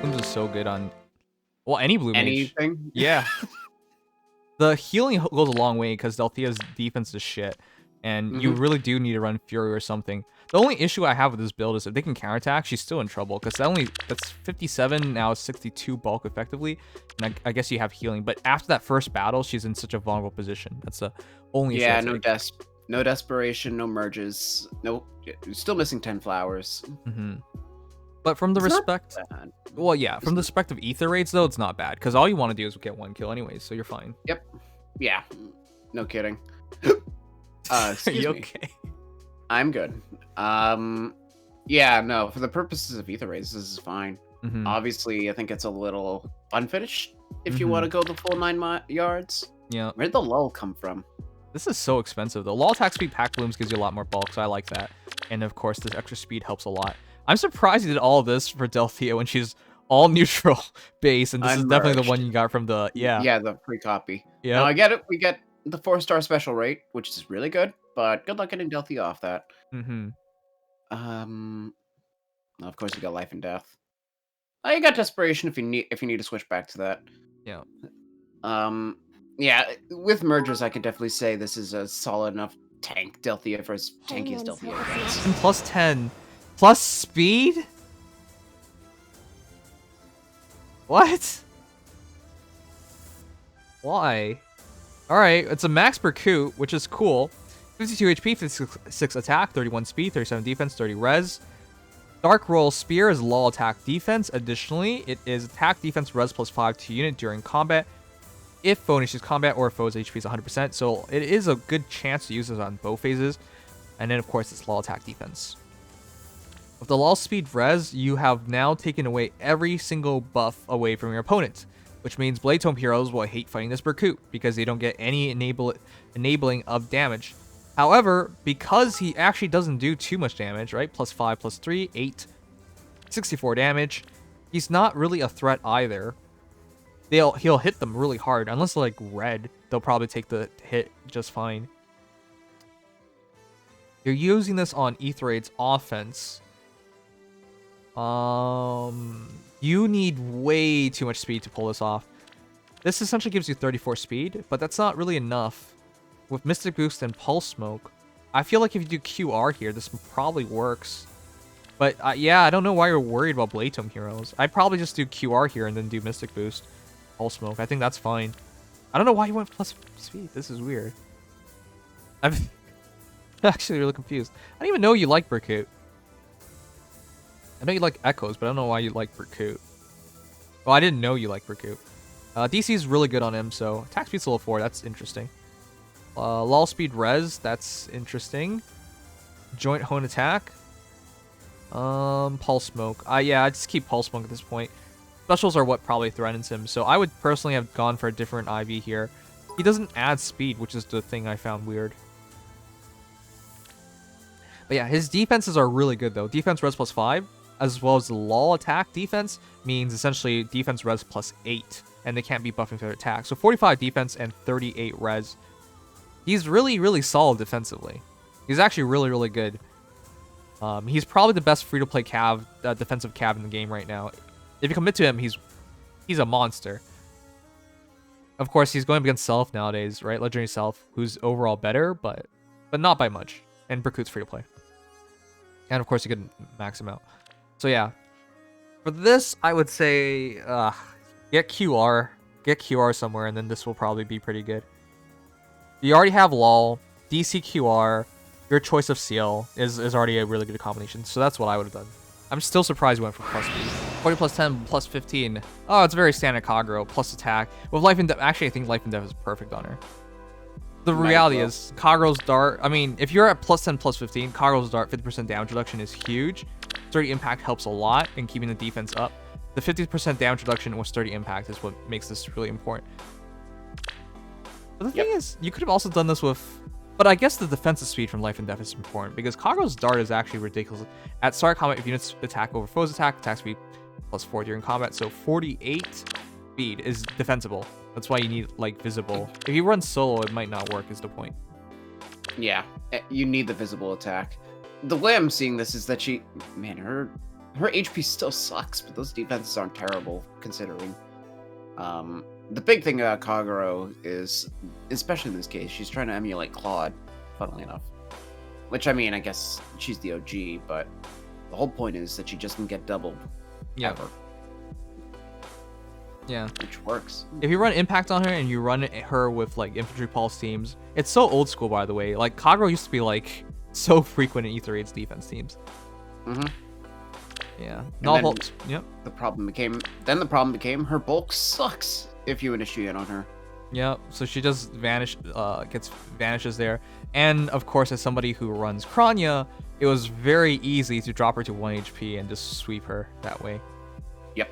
Blooms is so good on, well, any blue mage. Anything? Yeah. The healing goes a long way because Delthea's defense is shit. And you really do need to run Fury or something. The only issue I have with this build is if they can counterattack, she's still in trouble. Because that's 57, now 62 bulk effectively. And I guess you have healing. But after that first battle, she's in such a vulnerable position. That's the only issue. Yeah, no desperation, no merges. No, still missing 10 flowers. But from the respect... Well, yeah, from the respect of ether raids, though, it's not bad. Because all you want to do is get 1 kill anyways, so you're fine. Yep. Yeah. No kidding. Are you okay? I'm good. Yeah, no, for the purposes of ether raids, this is fine. Obviously, I think it's a little unfinished if you want to go the full 9 yards. Yeah. Where'd the lull come from? This is so expensive, though. Lull attack speed pack blooms gives you a lot more bulk, so I like that. And, of course, this extra speed helps a lot. I'm surprised you did all of this for Delthea when she's all neutral base, and this is definitely the one you got from the... Yeah, the pre-copy. Yeah. Now, I get it. We get the 4-star special rate, which is really good, but good luck getting Delthea off that. Of course, you got life and death. Oh, you got desperation if you need to switch back to that. Yeah. Yeah, with mergers, I can definitely say this is a solid enough tank Delthea for as tanky as Delthea gets. And plus 10. Plus speed? What? Why? Alright, it's a max Berkut, which is cool. 52 HP, 56 attack, 31 speed, 37 defense, 30 res. Dark Roll Spear is lull attack defense. Additionally, it is attack defense res plus 5 to unit during combat. If foe initiates combat or foe's HP is 100%, so it is a good chance to use this on both phases. And then, of course, it's lull attack defense. With the lull speed res, you have now taken away every single buff away from your opponent, which means Blade Tome heroes will hate fighting this Berkut because they don't get any enabling of damage. However, because he actually doesn't do too much damage, right? Plus 5, plus 3, 8, 64 damage. He's not really a threat either. He'll hit them really hard. Unless like red, they'll probably take the hit just fine. You're using this on Aetherraid's offense. You need way too much speed to pull this off. This essentially gives you 34 speed, but that's not really enough. With Mystic Boost and Pulse Smoke, I feel like if you do QR here, this probably works. But yeah, I don't know why you're worried about Blade Tome heroes. I'd probably just do QR here and then do Mystic Boost, Pulse Smoke. I think that's fine. I don't know why you went plus speed. This is weird. I'm actually really confused. I didn't even know you like Berkut. I know you like Echoes, but I don't know why you like Berkut. Well, I didn't know you like Berkut. DC is really good on him, so attack speed's level 4. That's interesting. Lull speed res. That's interesting. Joint hone attack. Pulse Smoke. Yeah, I just keep Pulse Smoke at this point. Specials are what probably threatens him, so I would personally have gone for a different IV here. He doesn't add speed, which is the thing I found weird. But yeah, his defenses are really good though. Defense res plus 5, as well as the lull attack defense means essentially defense res plus 8, and they can't be buffing for their attack. So 45 defense and 38 res. He's really, really solid defensively. He's actually really, really good. He's probably the best free-to-play defensive cav in the game right now. If you commit to him, he's a monster. Of course, he's going against Self nowadays, right? Legendary Self, who's overall better, but not by much. And Berkut's free-to-play. And of course, you can max him out. So yeah, for this, I would say get QR. Get QR somewhere, and then this will probably be pretty good. You already have LOL, DC QR, your choice of seal is already a really good combination. So that's what I would have done. I'm still surprised we went for plus speed. 40 plus 10 plus 15. Oh, it's very standard Kagero, plus attack. With Life and Death, actually I think Life and Death is perfect on her. The reality is, Kagero's Dart, I mean, if you're at plus 10, plus 15, Kagero's Dart 50% damage reduction is huge. Sturdy Impact helps a lot in keeping the defense up. The 50% damage reduction with Sturdy Impact is what makes this really important. But the thing is, you could have also done this with... But I guess the defensive speed from Life and Death is important, because Kagero's Dart is actually ridiculous. At start of combat, if units attack over foe's attack speed plus 4 during combat, so 48 speed is defensible. That's why you need, like, visible. If you run solo, it might not work, is the point. Yeah, you need the visible attack. The way I'm seeing this is that her her HP still sucks, but those defenses aren't terrible considering. The big thing about Kagero is, especially in this case, she's trying to emulate Claude, funnily enough. Which, I mean, I guess she's the OG, but the whole point is that she just can get doubled. Ever. Yeah. Which works. If you run Impact on her and you run her with, like, Infantry Pulse teams, it's so old school, by the way. Like, Kagero used to be, like, so frequent in Ether Raid's defense teams. Yeah. Yep. The problem became her bulk sucks if you initiate on her. Yeah, so she just vanishes there. And of course, as somebody who runs Kranya, it was very easy to drop her to 1 HP and just sweep her that way. Yep.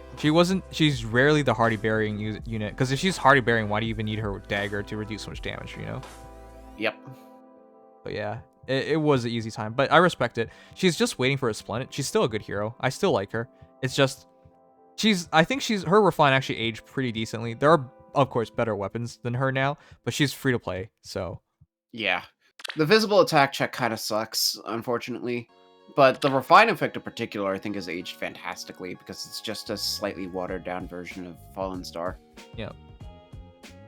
She's rarely the hardy burying unit, because if she's hardy burying, why do you even need her dagger to reduce so much damage, you know? Yep. But yeah, it was an easy time, but I respect it. She's just waiting for a Splendid. She's still a good hero. I still like her. It's just, I think her Refine actually aged pretty decently. There are, of course, better weapons than her now, but she's free to play, so. Yeah. The visible attack check kind of sucks, unfortunately. But the Refine effect in particular, I think, has aged fantastically because it's just a slightly watered down version of Fallen Star. Yeah.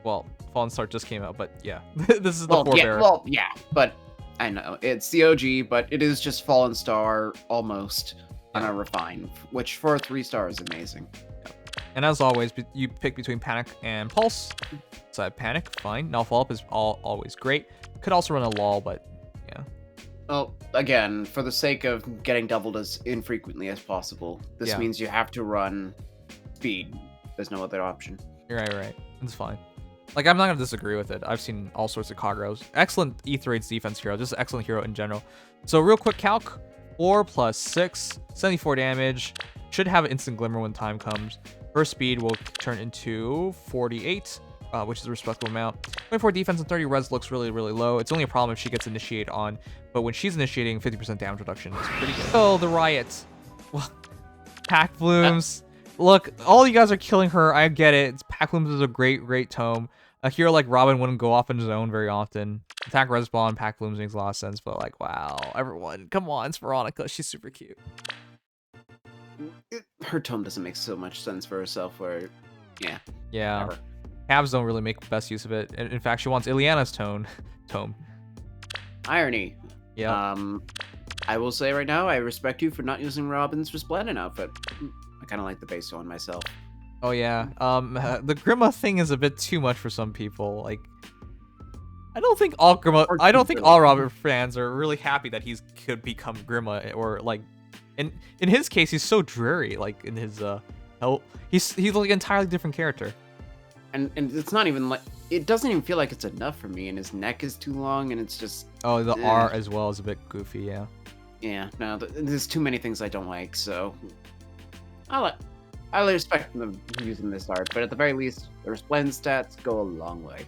Well, Fallen Star just came out, but yeah. This is the forebearer. Yeah, but I know. It's the OG, but it is just Fallen Star almost on a Refine, which for a 3-star is amazing. And as always, you pick between Panic and Pulse. So I have Panic, fine. Now Follow Up is always great. Could also run a Lull, but yeah. Well, again, for the sake of getting doubled as infrequently as possible, this means you have to run Speed. There's no other option. You're right. It's fine. Like, I'm not going to disagree with it. I've seen all sorts of Kageros. Excellent Ether Raid's defense hero. Just excellent hero in general. So real quick calc. 4 + 6, 74 damage. Should have an instant glimmer when time comes. Her speed will turn into 48, which is a respectable amount. 24 defense and 30 res looks really, really low. It's only a problem if she gets initiated on, but when she's initiating, 50% damage reduction is pretty good. Oh, the riot. Well, Pack Blooms. Look, all you guys are killing her. I get it. Pack Blooms is a great tome. A hero like Robin wouldn't go off in his own very often. Attack Respawn, Pack Blooms makes a lot of sense, but like, wow, everyone, come on, it's Veronica. She's super cute. Her tome doesn't make so much sense for herself, where, yeah. Whatever. Habs don't really make best use of it. In fact, she wants Ileana's tome. Irony. Yeah. I will say right now, I respect you for not using Robin's Resplendent outfit. I kind of like the base one myself. Oh yeah. The Grima thing is a bit too much for some people. Like, I don't think all Robin fans are really happy that he's could become Grima, or like, in his case, he's so dreary. Like in his he's like an entirely different character. And it's not even like, it doesn't even feel like it's enough for me. And his neck is too long, and it's just the R as well is a bit goofy. Yeah. Yeah. No, there's too many things I don't like. So I respect them using this art, but at the very least, the Resplendent stats go a long way.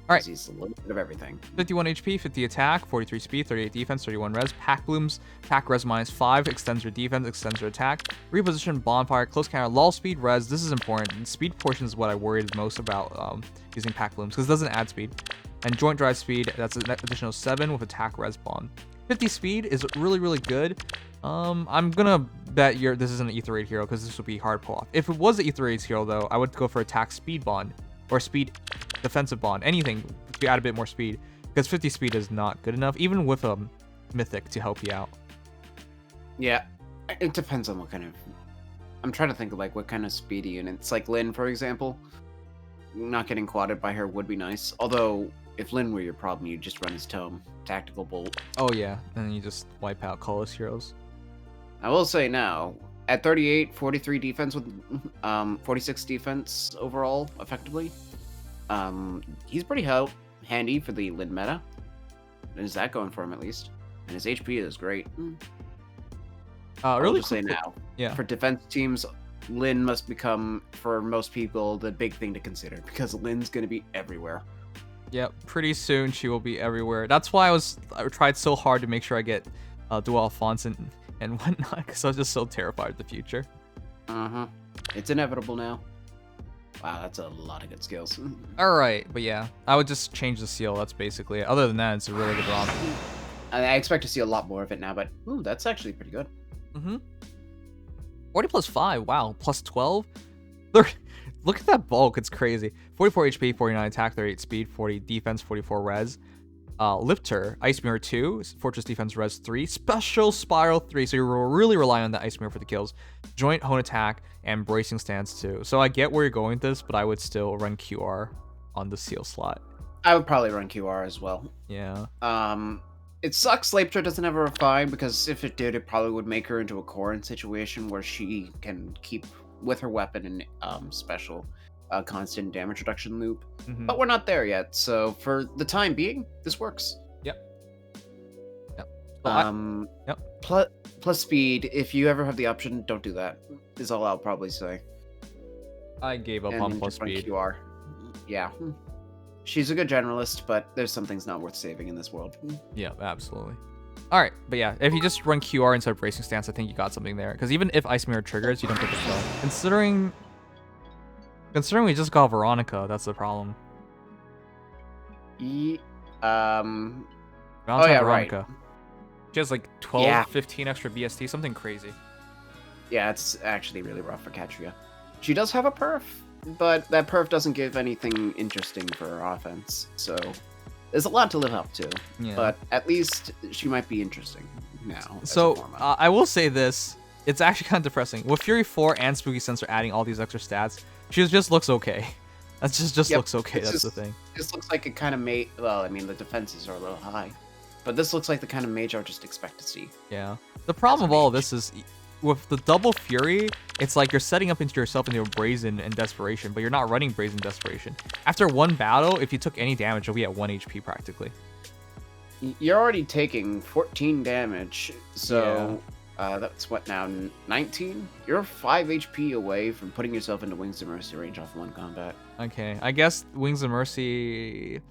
All right. He's a little bit of everything. 51 HP, 50 attack, 43 speed, 38 defense, 31 res. Pack Blooms, attack res -5, extends your defense, extends your attack. Reposition, bonfire, close counter, lull speed, res. This is important. And speed portion is what I worried most about using Pack Blooms, because it doesn't add speed. And joint drive speed, that's an additional 7 with attack res bond. 50 speed is really good. I'm gonna bet this isn't an Ether Raid hero, because this would be hard pull off. If it was an Ether Raid's hero though, I would go for attack speed bond or speed defensive bond, anything to add a bit more speed, because 50 speed is not good enough, even with a mythic to help you out. Yeah, it depends on what kind of. I'm trying to think of like what kind of speedy units, like Lyn, for example. Not getting quadded by her would be nice. Although, if Lyn were your problem, you'd just run his tome, Tactical Bolt. Oh yeah, and then you just wipe out colorless heroes. I will say now, at 38, 43 defense with 46 defense overall, effectively, he's pretty handy for the Lyn meta. Is that going for him at least? And his HP is great. Really say now, yeah. For defense teams, Lyn must become, for most people, the big thing to consider, because Lyn's going to be everywhere. Yep, pretty soon she will be everywhere. That's why I tried so hard to make sure I get dual Alphonse and whatnot, because I was just so terrified of the future. It's inevitable now. Wow, that's a lot of good skills. Alright, but yeah, I would just change the seal, that's basically it. Other than that, it's a really good ROM. I expect to see a lot more of it now, but ooh, that's actually pretty good. 40 plus 5. Wow. Plus 12. Look at that bulk. It's crazy. 44 HP, 49 attack, 38 speed, 40 defense, 44 res. Lifter, Ice Mirror 2, Fortress Defense Res 3, Special Spiral 3, so you're really relying on the Ice Mirror for the kills, Joint Hone Attack, and Bracing Stance 2. So I get where you're going with this, but I would still run QR on the seal slot. I would probably run QR as well. Yeah. It sucks Lifter doesn't have a refine, because if it did, it probably would make her into a Corrin situation where she can keep with her weapon and special constant damage reduction loop. But we're not there yet, so for the time being, this works. Yep. Plus speed, if you ever have the option, don't do that, is all I'll probably say. I gave up on plus speed. QR. Yeah. She's a good generalist, but there's some things not worth saving in this world. Yeah, absolutely. All right, but yeah, if you just run QR instead of Bracing Stance, I think you got something there. Because even if Ice Mirror triggers, you don't get the kill. Considering we just got Veronica, that's the problem. Oh yeah, Veronica. Right. She has like 12, 15 extra BST, something crazy. Yeah, it's actually really rough for Catria. She does have a perf, but that perf doesn't give anything interesting for her offense, so there's a lot to live up to. Yeah. But at least she might be interesting now. So I will say this, it's actually kind of depressing. With Fury 4 and Spooky Sensor adding all these extra stats, she just looks okay. That just looks okay, that's the thing. This looks like a kind of mage, well, I mean, the defenses are a little high, but this looks like the kind of mage I would just expect to see. Yeah. The problem of all of this is, with the double Fury, it's like you're setting up into yourself into a Brazen and Desperation, but you're not running Brazen Desperation. After one battle, if you took any damage, you'll be at 1 HP practically. You're already taking 14 damage, so that's what now, 19? You're 5 HP away from putting yourself into Wings of Mercy range off one combat. Okay, I guess Wings of Mercy...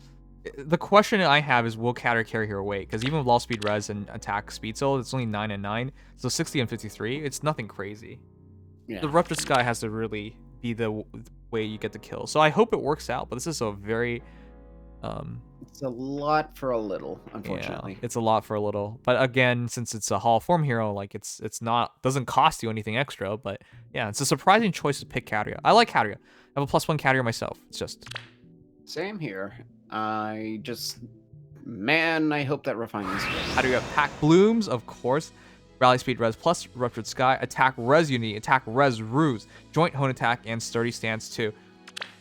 The question I have is, will Catria carry her weight? Because even with low speed res and attack speed soul, it's only 9 and 9, so 60 and 53, it's nothing crazy. Yeah. The Ruptured Sky has to really be the way you get the kill. So I hope it works out, but this is a very... It's a lot for a little, unfortunately. Yeah, it's a lot for a little. But again, since it's a Hall of Form hero, like it's not, doesn't cost you anything extra, but yeah, it's a surprising choice to pick Catria. I like Catria. I have a +1 Catria myself. It's just... Same here. I hope that refines. How do you have Pack Blooms, of course. Rally Speed Res plus Ruptured Sky, Attack Res Unity, Attack Res Ruse, Joint Hone Attack, and Sturdy Stance 2.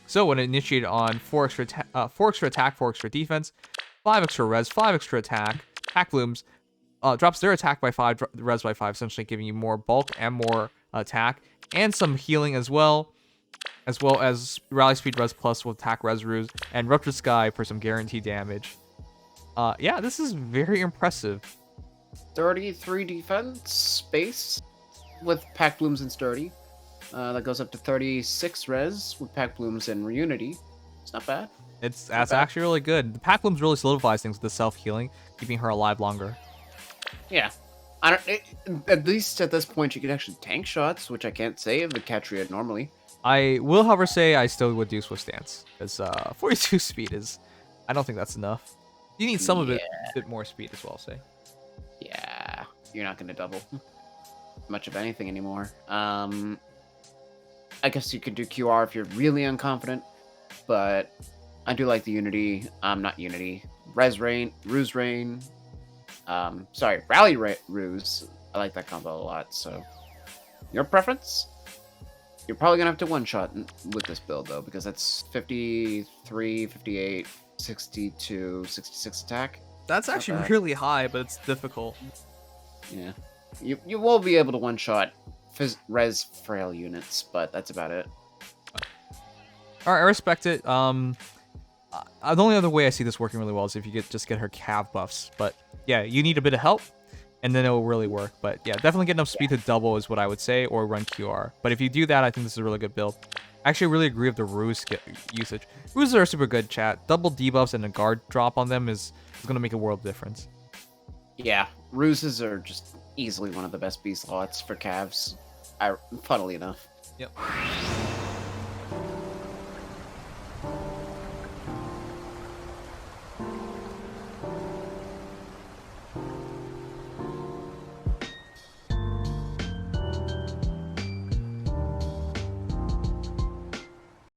So when initiated on 4 extra attack, 4 extra defense, 5 extra res, 5 extra attack, Pack Blooms drops their attack by 5, res by 5, essentially giving you more bulk and more attack, and some healing as well as Rally Speed Res plus with Attack Res Ruse, and Ruptured Sky for some guaranteed damage. Yeah, this is very impressive. 33 defense base with Pack Blooms and Sturdy. That goes up to 36 res with Pack Blooms and Reunity. It's not bad. That's actually really good. The Pack Blooms really solidifies things with the self-healing, keeping her alive longer. Yeah. At least at this point, you can actually tank shots, which I can't say of the Catria normally. I will, however, say I still would do Swift Stance, because 42 speed is... I don't think that's enough. You need some of it, a bit more speed as well, say. Yeah, you're not going to double much of anything anymore. I guess you could do QR if you're really unconfident, but I do like the Unity. Not Unity. Res Rain, Ruse Rain. Rally Ruse. I like that combo a lot, so your preference? You're probably going to have to one-shot with this build, though, because that's 53, 58, 62, 66 attack. That's actually really high, but it's difficult. Yeah. You will be able to one-shot res frail units, but that's about it. Alright, I respect it. The only other way I see this working really well is if you just get her cav buffs. But yeah, you need a bit of help, and then it will really work. But yeah, definitely get enough speed to double is what I would say, or run QR. But if you do that, I think this is a really good build. I actually really agree with the Ruse usage. Ruses are super good, chat. Double debuffs and a guard drop on them is going to make a world difference. Yeah, Ruses are just easily one of the best B slots for Cavs, funnily enough. Yep.